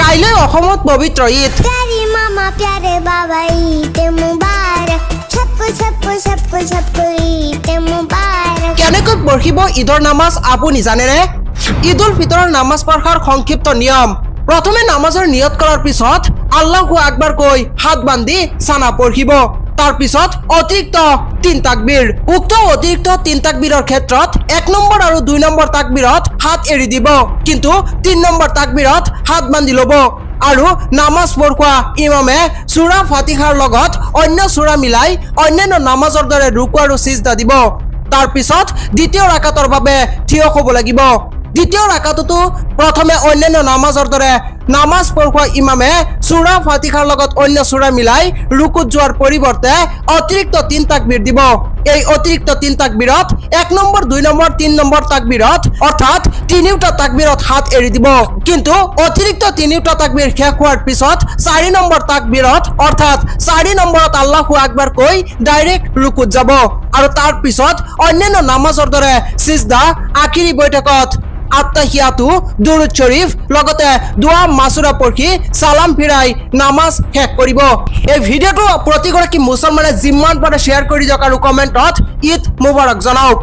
কাইলৈ অসমত পবিত্ৰ ঈদ प्यारे मामा प्यारे बाबा ईद मुबारक सबको सबको सबको सबको ईद मुबारक কেনেকৈ পঢ়িব ঈদৰ নামাজ আপুনি জানেনে ঈদুল ফিতৰৰ নামাজ পঢ়াৰ সংক্ষিপ্ত নিয়ম প্ৰথমে নামাজৰ নিয়ত কৰাৰ পিছত আল্লাহু আকবাৰ কৈ হাত বান্ধি সানা পঢ়িব তাৰ পিছত অতিৰিক্ত 3 তাকবীৰ উক্ত অতিৰিক্ত 3 তাকবীৰৰ ক্ষেত্ৰত 1 নম্বৰ আৰু 2 নম্বৰ তাকবীৰত হাত এৰি দিব কিন্তু 3 নম্বৰ তাকবীৰত হাত বান্ধি ল'ব আৰু নামাজ পঢ়োৱা ইমামে সূৰা ফাতিহাৰ লগত অন্য সূৰা মিলাই অন্যান্য নামাজৰ দৰে ৰুকু আৰু সিজদা দিব তাৰ পিছত দ্বিতীয় ৰাকাতৰ বাবে থিয় হ'ব লাগিব দ্বিতীয় ৰাকাতটো প্ৰথমে অন্যান্য নামাজৰ দৰে নামাজ পঢ়োৱা ইমামে সূৰা ফাতিহাৰ লগত অন্য সূৰা মিলাই ৰুকুত যোৱাৰ পৰিৱৰ্তে অতিৰিক্ত 3 তাকবীৰ দিব এই অতিৰিক্ত 3 তাকবীৰত 1 নম্বৰ 2 নম্বৰ 3 নম্বৰ তাকবীৰত অৰ্থাৎ তিনিটা তাকবীৰত হাত এৰি দিব কিন্তু অতিৰিক্ত তিনিটা তাকবীৰ শেষ হোৱাৰ পিছত 4 নম্বৰ তাকবীৰত অৰ্থাৎ 4 নম্বৰত আল্লাহু আকবাৰ কৈ ডাইৰেক্ট ৰুকুত যাব আৰু তাৰ পিছত অন্যান্য নামাজৰ দৰে সিজদা আখিৰি বৈঠকত আত্তাহিয়াতু দুৰুদ শৰীফ লগতে দোয়া মাসুৰা পঢ়ি সালাম ফিৰাই নামাজ শেষ কৰিব এই ভিডিওটো প্ৰতিগৰাকী মুছলমানে যিমান পাৰে শেয়াৰ কৰি দিয়ক আৰু কমেন্টত ঈদ মুবাৰক জনাওক।